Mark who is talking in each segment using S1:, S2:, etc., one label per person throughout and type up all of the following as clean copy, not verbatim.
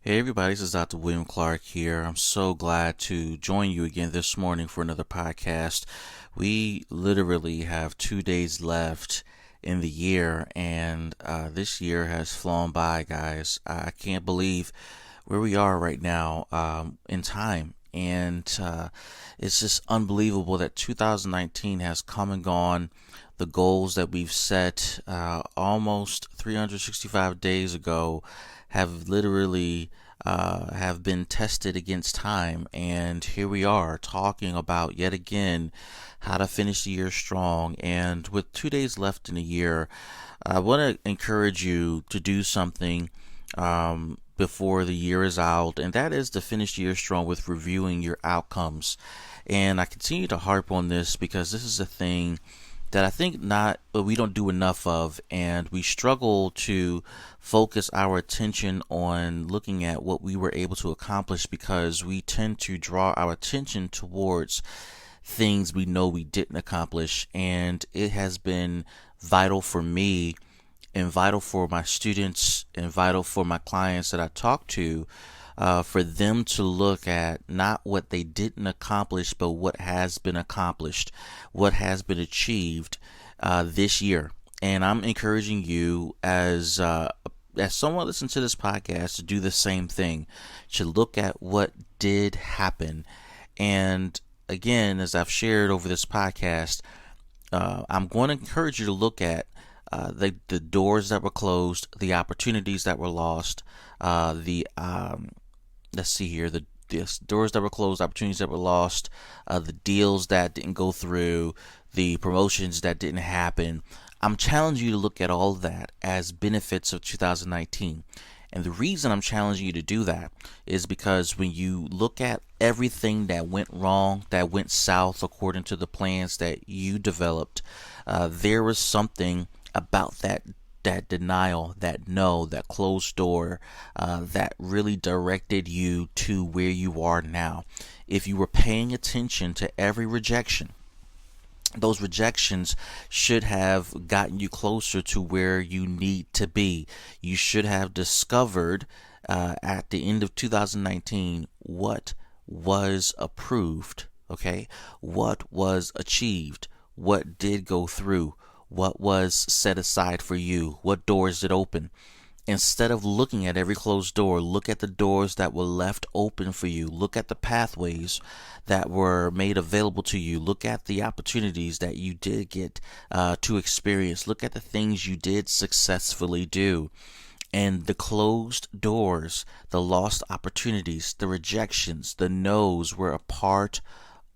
S1: Hey everybody, this is Dr. William Clark here. I'm so glad to join you again this morning for another podcast. We literally have 2 days left in the year, and this year has flown by, guys. I can't believe where we are right now in time. And it's just unbelievable that 2019 has come and gone. The goals that we've set almost 365 days ago have literally have been tested against time, and here we are talking about yet again how to finish the year strong. And with 2 days left in the year, I want to encourage you to do something before the year is out, and that is to finish the year strong with reviewing your outcomes. And I continue to harp on this because this is a thing that I think not we don't do enough of, and we struggle to focus our attention on looking at what we were able to accomplish because we tend to draw our attention towards things we know we didn't accomplish. And it has been vital for me and vital for my students and vital for my clients that I talk to, for them to look at not what they didn't accomplish, but what has been accomplished, what has been achieved this year. And I'm encouraging you as someone listens to this podcast to do the same thing, to look at what did happen. And again, as I've shared over this podcast, I'm going to encourage you to look at the doors that were closed, the opportunities that were lost, the let's see here, the doors that were closed, opportunities that were lost, the deals that didn't go through, the promotions that didn't happen. I'm challenging you to look at all of that as benefits of 2019. And the reason I'm challenging you to do that is because when you look at everything that went wrong, that went south according to the plans that you developed, there was something about that denial, that no, that closed door, that really directed you to where you are now. If you were paying attention to every rejection, those rejections should have gotten you closer to where you need to be. You should have discovered at the end of 2019 what was approved, okay? What was achieved, what did go through, what was set aside for you, what doors did open. Instead of looking at every closed door, look at the doors that were left open for you. Look at the pathways that were made available to you. Look at the opportunities that you did get to experience. Look at the things you did successfully do. And the closed doors, the lost opportunities, the rejections, the no's were a part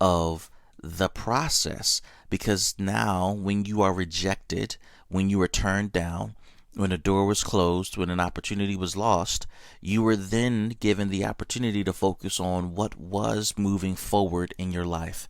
S1: of the process. Because now, when you are rejected, when you are turned down, when a door was closed, when an opportunity was lost, you were then given the opportunity to focus on what was moving forward in your life.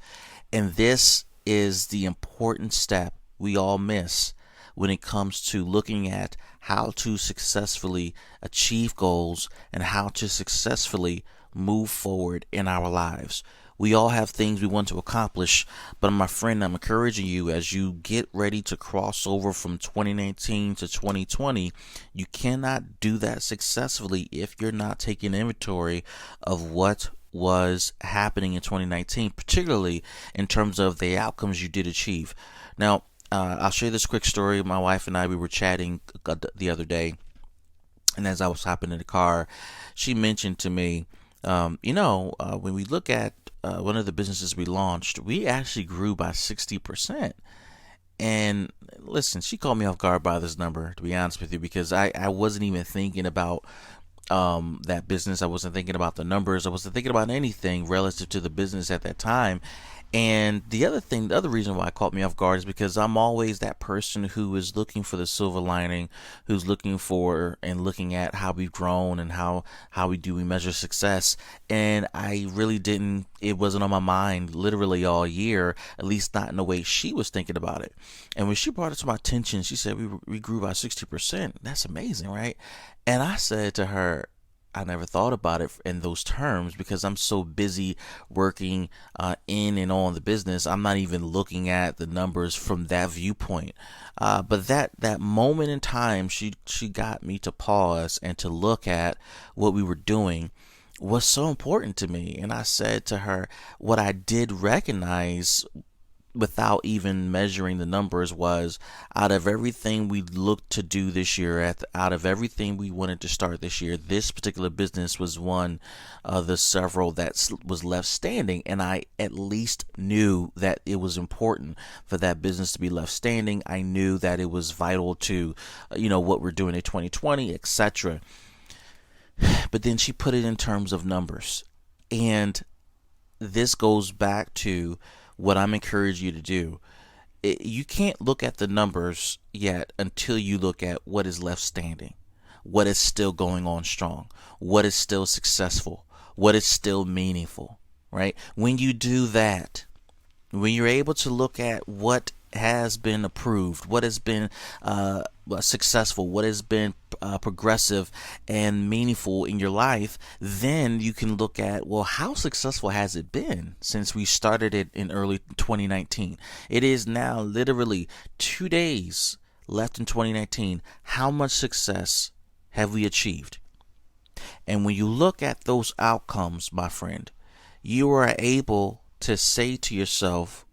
S1: And this is the important step we all miss when it comes to looking at how to successfully achieve goals and how to successfully move forward in our lives. We all have things we want to accomplish, but my friend, I'm encouraging you as you get ready to cross over from 2019 to 2020, you cannot do that successfully if you're not taking inventory of what was happening in 2019, particularly in terms of the outcomes you did achieve. Now, I'll share this quick story. My wife and I, we were chatting the other day, and as I was hopping in the car, she mentioned to me, when we look at one of the businesses we launched, we actually grew by 60%. And listen, she caught me off guard by this number, to be honest with you, because I wasn't even thinking about that business. I wasn't thinking about the numbers. I wasn't thinking about anything relative to the business at that time. And the other reason why it caught me off guard is because I'm always that person who is looking for the silver lining, who's looking for and looking at how we've grown and how we measure success. And I really didn't, it wasn't on my mind literally all year, at least not in the way she was thinking about it. And when she brought it to my attention, she said we grew by 60%. That's amazing, right? And I said to her, I never thought about it in those terms because I'm so busy working in and on the business. I'm not even looking at the numbers from that viewpoint. But that moment in time, she got me to pause and to look at what we were doing was so important to me. And I said to her, what I did recognize without even measuring the numbers was, out of everything we looked to do this year, out of everything we wanted to start this year, this particular business was one of the several that was left standing. And I at least knew that it was important for that business to be left standing. I knew that it was vital to what we're doing in 2020, etc. But then she put it in terms of numbers. And this goes back to what I'm encouraging you to do. You can't look at the numbers yet until you look at what is left standing, what is still going on strong, what is still successful, what is still meaningful, right? When you do that, when you're able to look at what has been approved, what has been successful, what has been progressive and meaningful in your life, then you can look at, well, how successful has it been since we started it in early 2019? It is now literally 2 days left in 2019. How much success have we achieved? And when you look at those outcomes, my friend, you are able to say to yourself,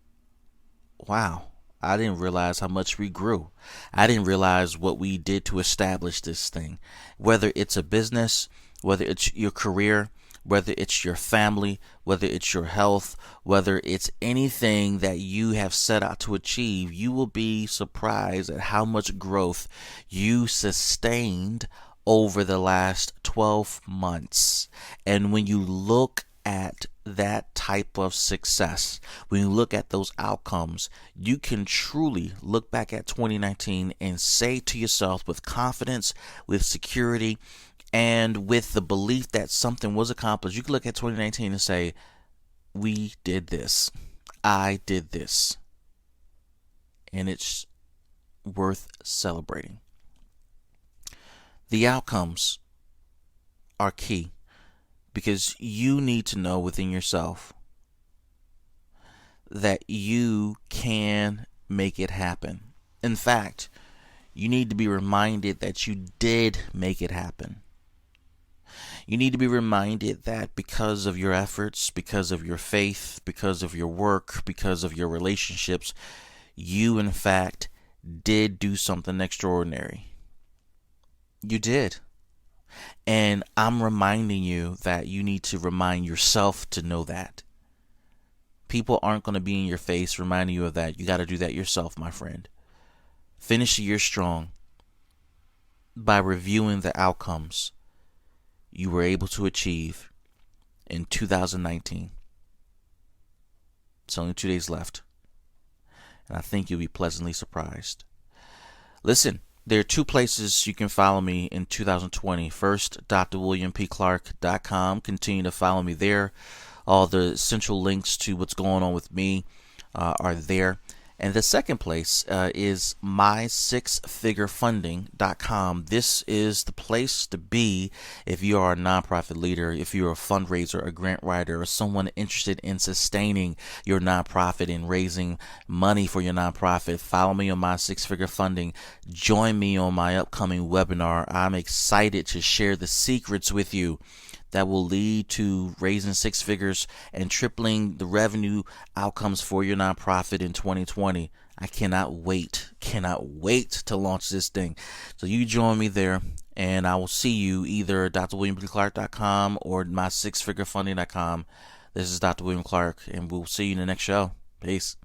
S1: wow, I didn't realize how much we grew. I didn't realize what we did to establish this thing. Whether it's a business, whether it's your career, whether it's your family, whether it's your health, whether it's anything that you have set out to achieve, you will be surprised at how much growth you sustained over the last 12 months. And when you look at that type of success, when you look at those outcomes, you can truly look back at 2019 and say to yourself with confidence, with security, and with the belief that something was accomplished, you can look at 2019 and say, we did this. I did this. And it's worth celebrating. The outcomes are key, because you need to know within yourself that you can make it happen. In fact, you need to be reminded that you did make it happen. You need to be reminded that because of your efforts, because of your faith, because of your work, because of your relationships, you in fact did do something extraordinary. You did. And I'm reminding you that you need to remind yourself to know that. People aren't going to be in your face reminding you of that. You got to do that yourself, my friend. Finish the year strong by reviewing the outcomes you were able to achieve in 2019. It's only 2 days left, and I think you'll be pleasantly surprised. Listen, there are 2 places you can follow me in 2020. First, drwilliampclark.com. Continue to follow me there. All the essential links to what's going on with me are there. And the second place is my6figurefunding.com. This is the place to be if you are a nonprofit leader, if you're a fundraiser, a grant writer, or someone interested in sustaining your nonprofit and raising money for your nonprofit. Follow me on My Six Figure Funding. Join me on my upcoming webinar. I'm excited to share the secrets with you that will lead to raising 6 figures and tripling the revenue outcomes for your nonprofit in 2020. I cannot wait to launch this thing. So you join me there, and I will see you either at drwilliampclark.com or my6figurefunding.com. This is Dr. William Clark, and we'll see you in the next show. Peace.